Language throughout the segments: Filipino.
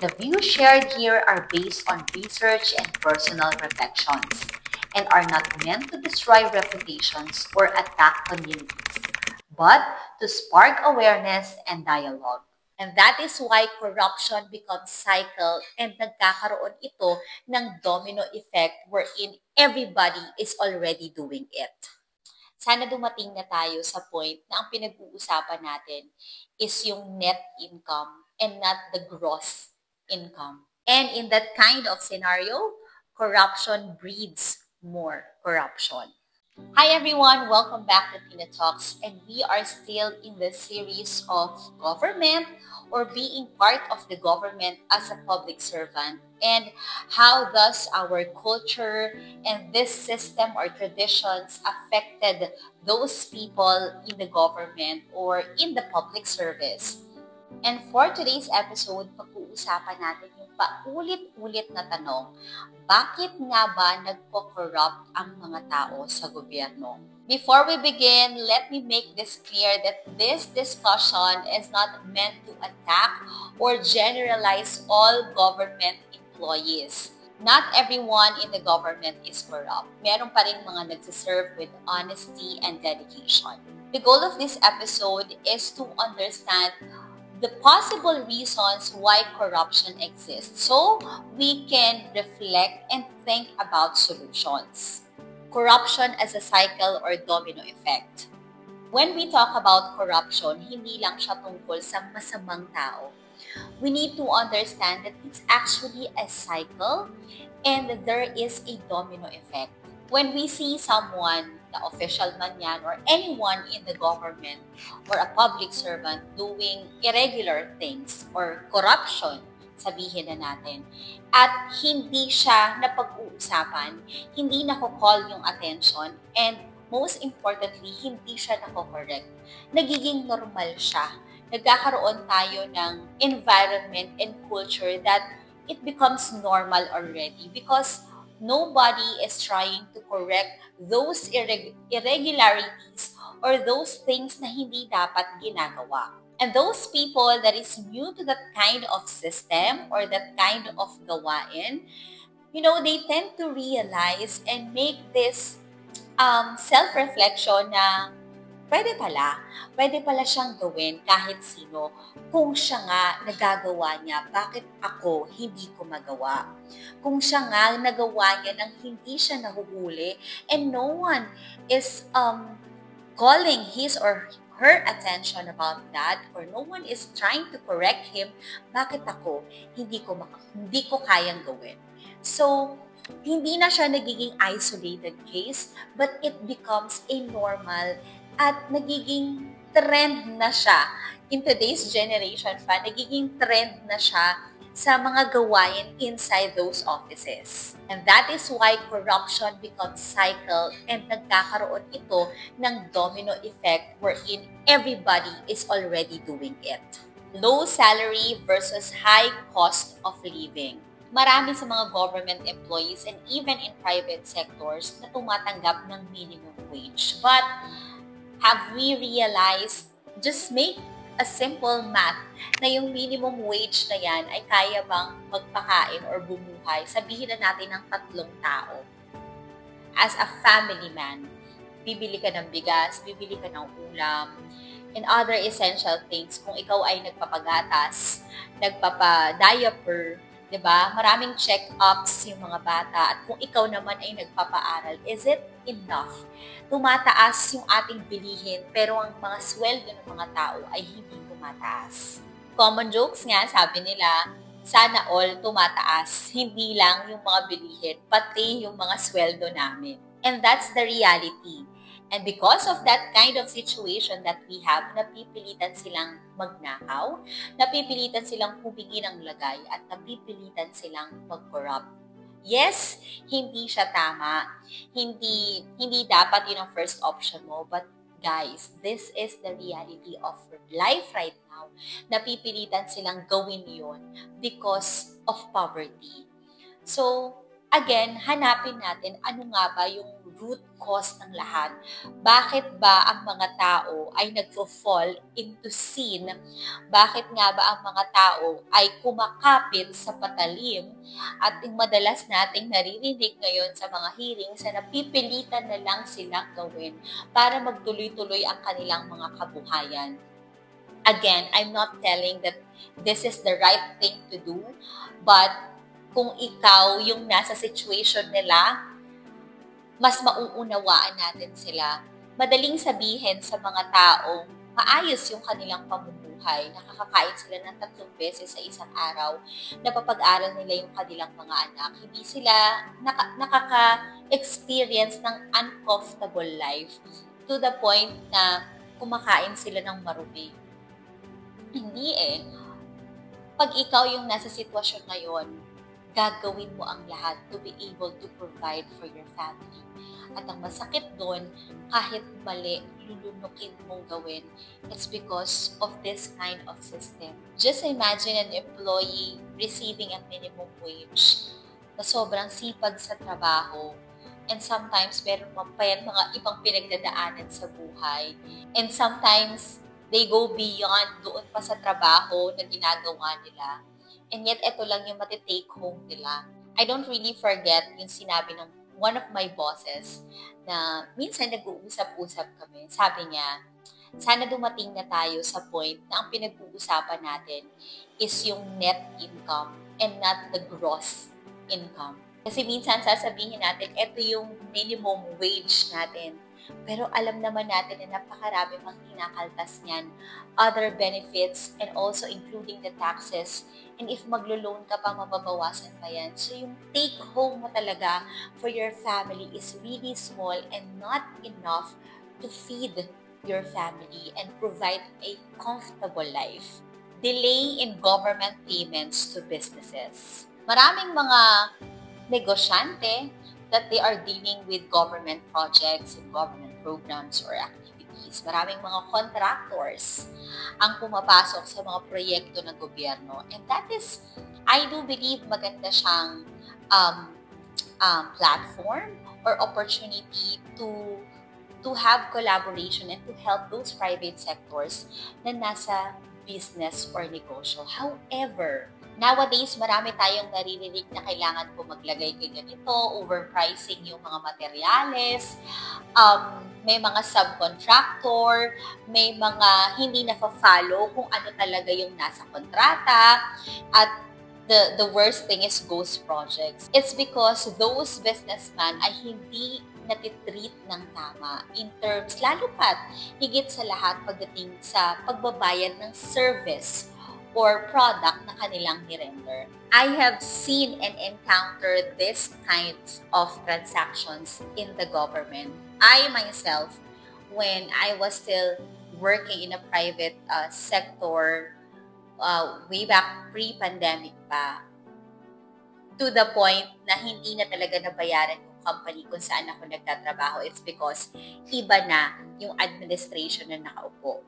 The views shared here are based on research and personal reflections and are not meant to destroy reputations or attack communities, but to spark awareness and dialogue. And that is why corruption becomes cycle and nagkakaroon ito ng domino effect wherein everybody is already doing it. Sana dumating na tayo sa point na ang pinag-uusapan natin is yung net income and not the gross income. And in that kind of scenario, corruption breeds more corruption. Hi everyone, welcome back to Tina Talks, and we are still in the series of government or being part of the government as a public servant and how does our culture and this system or traditions affected those people in the government or in the public service. And for today's episode, pag-uusapan natin yung paulit-ulit na tanong, bakit nga ba nagpo-corrupt ang mga tao sa gobyerno? Before we begin, let me make this clear that this discussion is not meant to attack or generalize all government employees. Not everyone in the government is corrupt. Meron pa rin mga nagsiserve with honesty and dedication. The goal of this episode is to understand the possible reasons why corruption exists so we can reflect and think about solutions. Corruption as a cycle or domino effect. When we talk about corruption, hindi lang siya tungkol sa masamang tao. We need to understand that it's actually a cycle and there is a domino effect. When we see someone, the official man yan, or anyone in the government or a public servant doing irregular things or corruption, sabihin na natin, at hindi siya napag-uusapan, hindi nako-call yung attention, and most importantly, hindi siya nako-correct. Nagiging normal siya. Nagkakaroon tayo ng environment and culture that it becomes normal already because nobody is trying to correct those irregularities or those things na hindi dapat ginagawa. And those people that is new to that kind of system or that kind of gawain, they tend to realize and make this self-reflection na pwede pala siyang gawin kahit sino. Kung siya nga nagagawa niya, bakit ako hindi ko magawa? Kung siya nga nagawa niya nang hindi siya nahuhuli and no one is calling his or her attention about that or no one is trying to correct him, bakit ako hindi ko kayang gawin? So, hindi na siya nagiging isolated case but it becomes a normal at nagiging trend na siya in today's generation pa, nagiging trend na siya sa mga gawain inside those offices. And that is why corruption becomes cycle and nagkakaroon ito ng domino effect wherein everybody is already doing it. Low salary versus high cost of living. Marami sa mga government employees and even in private sectors na tumatanggap ng minimum wage. But have we realized, just make a simple math, na yung minimum wage na yan ay kaya bang magpakain or bumuhay, sabihin na natin ng 3 tao. As a family man, bibili ka ng bigas, bibili ka ng ulam, and other essential things. Kung ikaw ay nagpapagatas, nagpapa-diaper, diba? Maraming check-ups yung mga bata. At kung ikaw naman ay nagpapaaral, is it enough? Tumataas yung ating bilihin, pero ang mga sweldo ng mga tao ay hindi tumataas. Common jokes nga, sabi nila, sana all tumataas, hindi lang yung mga bilihin, pati yung mga sweldo namin. And that's the reality. And because of that kind of situation that we have, napipilitan silang magnakaw, napipilitan silang humingi ng lagay, at napipilitan silang mag-corrupt. Yes, hindi siya tama. Hindi dapat yun ang first option mo. But guys, this is the reality of life right now. Napipilitan silang gawin yun because of poverty. So, Again, hanapin natin ano nga ba yung root cause ng lahat. Bakit ba ang mga tao ay nagfo-fall into sin? Bakit nga ba ang mga tao ay kumakapit sa patalim? At yung madalas nating naririnig ngayon sa mga hearings na napipilitan na lang silang gawin para magtuloy-tuloy ang kanilang mga kabuhayan. Again, I'm not telling that this is the right thing to do, but kung ikaw yung nasa situation nila, mas mauunawaan natin sila. Madaling sabihin sa mga taong maayos yung kanilang pamumuhay, nakakakain sila ng 3 beses sa isang araw, napapag-aral nila yung kanilang mga anak, hindi sila nakaka-experience ng uncomfortable life to the point na kumakain sila ng marumi. Hindi Pag ikaw yung nasa sitwasyon ngayon, gagawin mo ang lahat to be able to provide for your family. At ang masakit doon, kahit mali, lulunukin mong gawin, it's because of this kind of system. Just imagine an employee receiving a minimum wage na sobrang sipag sa trabaho, and sometimes meron pa yan mga ibang pinagdadaanan sa buhay. And sometimes, they go beyond doon pa sa trabaho na ginagawa nila. And yet, ito lang yung matitake home nila. I don't really forget yung sinabi ng one of my bosses na minsan nag-uusap-usap kami. Sabi niya, sana dumating na tayo sa point na ang pinag-uusapan natin is yung net income and not the gross income. Kasi minsan sasabihin natin, ito yung minimum wage natin. Pero alam naman natin na napakarami pang kinakaltas niyan, other benefits, and also including the taxes. And if maglo-loan ka pa, mababawasan pa yan. So yung take home mo talaga for your family is really small and not enough to feed your family and provide a comfortable life. Delay in government payments to businesses. Maraming mga negosyante that they are dealing with government projects and government programs or activities. Maraming mga contractors ang pumapasok sa mga proyekto ng gobyerno. And that is, I do believe, maganda siyang platform or opportunity to have collaboration and to help those private sectors na nasa business or negosyo. However, nowadays, marami tayong naririnig na kailangan po maglagay kay ganito, overpricing yung mga materyales, may mga subcontractor, may mga hindi na-follow kung ano talaga yung nasa kontrata, at the worst thing is ghost projects. It's because those businessmen ay hindi natitreat ng tama in terms, lalo pat higit sa lahat pagdating sa pagbabayad ng service or product na kanilang nirender. I have seen and encountered this kind of transactions in the government. I myself, when I was still working in a private sector, way back pre-pandemic pa, to the point na hindi na talaga nabayaran yung company kung saan ako nagtatrabaho. It's because iba na yung administration na nakaupo.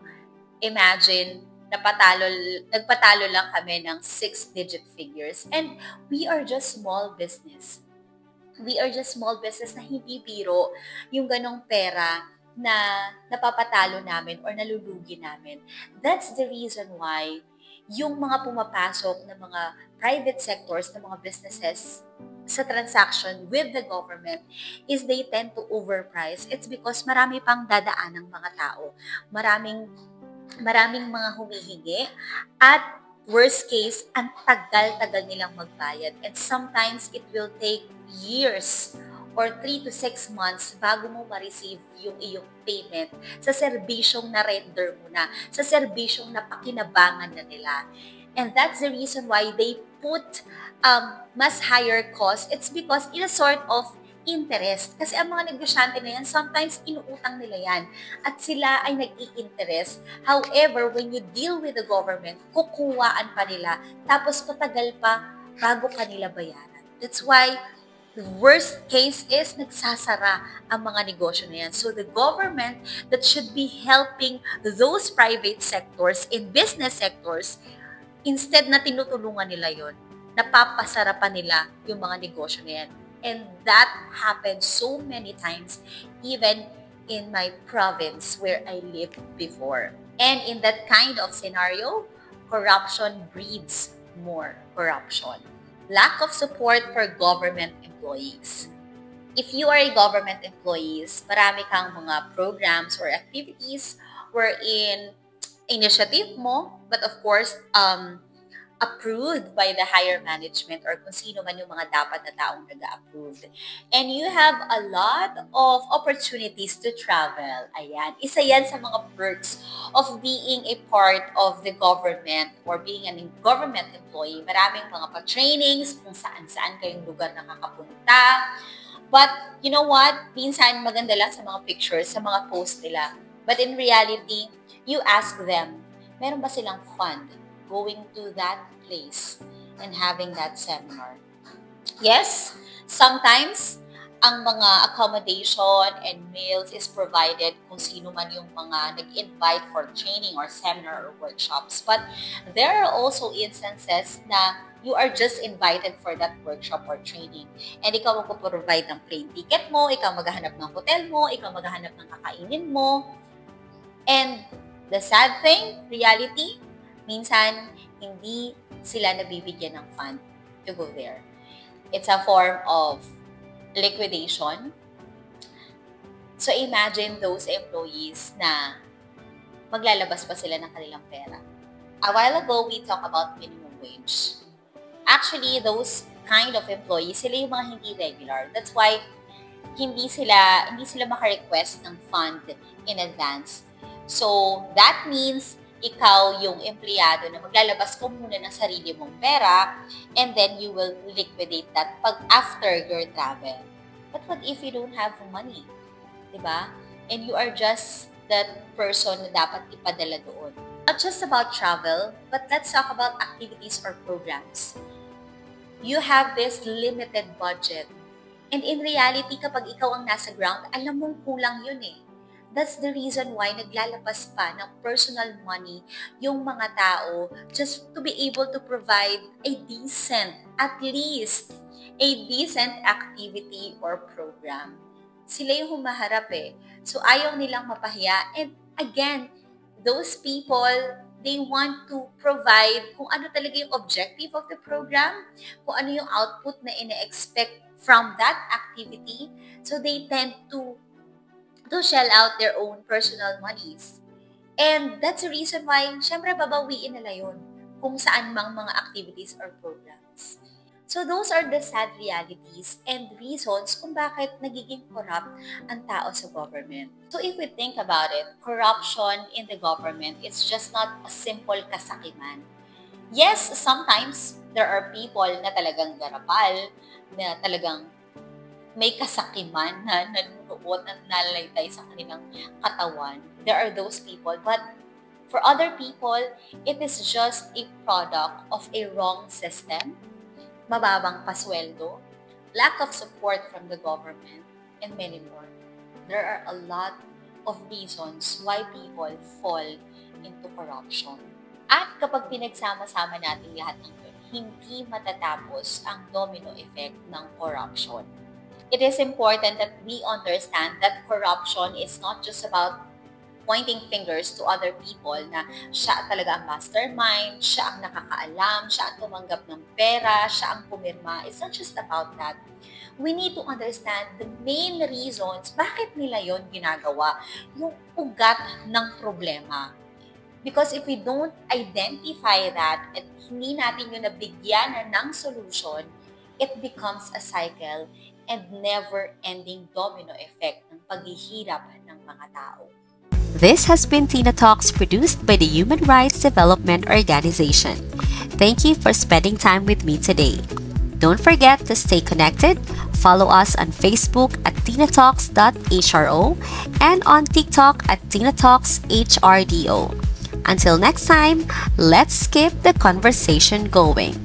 Imagine, nagpatalo lang kami ng 6-digit figures. And we are just small business. We are just small business na hindi biro yung ganong pera na napapatalo namin or nalulugi namin. That's the reason why yung mga pumapasok na mga private sectors, na mga businesses sa transaction with the government is they tend to overprice. It's because marami pang dadaan ng mga tao. Maraming mga humihingi, at worst case, ang tagal-tagal nilang magbayad. And sometimes it will take years or 3 to 6 months bago mo ma-receive yung iyong payment sa serbisyong na-render mo na, sa serbisyong napakinabangan na nila. And that's the reason why they put mas higher cost. It's because in a sort of interest. Kasi ang mga negosyante na yan, sometimes inuutang nila yan. At sila ay nag-i-interest. However, when you deal with the government, kukuwaan pa nila. Tapos patagal pa bago kanila bayaran. That's why the worst case is nagsasara ang mga negosyo na yan. So the government that should be helping those private sectors in business sectors, instead na tinutulungan nila yon, napapasara pa nila yung mga negosyo na yan. And that happened so many times, even in my province where I lived before. And in that kind of scenario, corruption breeds more corruption. Lack of support for government employees. If you are a government employees, marami kang mga programs or activities wherein initiative mo, but of course, approved by the higher management or kung sino man yung mga dapat na taong nag-approve. And you have a lot of opportunities to travel. Ayan. Isa yan sa mga perks of being a part of the government or being a government employee. Maraming mga pa-trainings kung saan-saan kayong lugar nakakapunta. But, you know what? Minsan maganda lang sa mga pictures, sa mga post nila. But in reality, you ask them, meron ba silang fund going to that place and having that seminar? Yes, sometimes ang mga accommodation and meals is provided kung sino man yung mga nag-invite for training or seminar or workshops. But there are also instances na you are just invited for that workshop or training. And ikaw magpo-provide ng plane ticket mo, ikaw maghahanap ng hotel mo, ikaw maghahanap ng kakainin mo. And the sad thing, reality, minsan hindi sila nabibigyan ng fund to go there. It's a form of liquidation. So imagine those employees na maglalabas pa sila ng kanilang pera. A while ago, we talked about minimum wage. Actually, those kind of employees, sila yung mga hindi regular. That's why hindi sila maka-request ng fund in advance. So that means ikaw yung empleyado na maglalabas ko muna ng sarili mong pera and then you will liquidate that pag after your travel. But what if you don't have money? Diba? And you are just that person na dapat ipadala doon. Not just about travel, but let's talk about activities or programs. You have this limited budget. And in reality, kapag ikaw ang nasa ground, alam mong kulang yun eh. That's the reason why naglalabas pa ng personal money yung mga tao just to be able to provide a decent, at least, a decent activity or program. Sila yung humaharap eh. So ayaw nilang mapahiya. And again, those people, they want to provide kung ano talaga yung objective of the program, kung ano yung output na ina-expect from that activity. So they tend to shell out their own personal monies. And that's the reason why, syempre, babawiin nila yun kung saan mang mga activities or programs. So those are the sad realities and reasons kung bakit nagiging corrupt ang tao sa government. So if we think about it, corruption in the government is just not a simple kasakiman. Yes, sometimes there are people na talagang garapal, na talagang may kasakiman na nanunuot at nalalagay sa kanilang katawan. There are those people. But for other people, it is just a product of a wrong system, mababang pasweldo, lack of support from the government, and many more. There are a lot of reasons why people fall into corruption. At kapag pinagsama-sama natin lahat ng ito, hindi matatapos ang domino effect ng corruption. It is important that we understand that corruption is not just about pointing fingers to other people na siya talaga ang mastermind, siya ang nakakaalam, siya ang tumanggap ng pera, siya ang pumirma. It's not just about that. We need to understand the main reasons bakit nila yon ginagawa, yung ugat ng problema. Because if we don't identify that at hindi natin yung nabigyan ng solution, it becomes a cycle and never-ending domino effect ng paghihirap ng mga tao. This has been Tina Talks, produced by the Human Rights Development Organization. Thank you for spending time with me today. Don't forget to stay connected. Follow us on Facebook at tinatalks.hro and on TikTok at tinatalkshRDO. Until next time, let's keep the conversation going.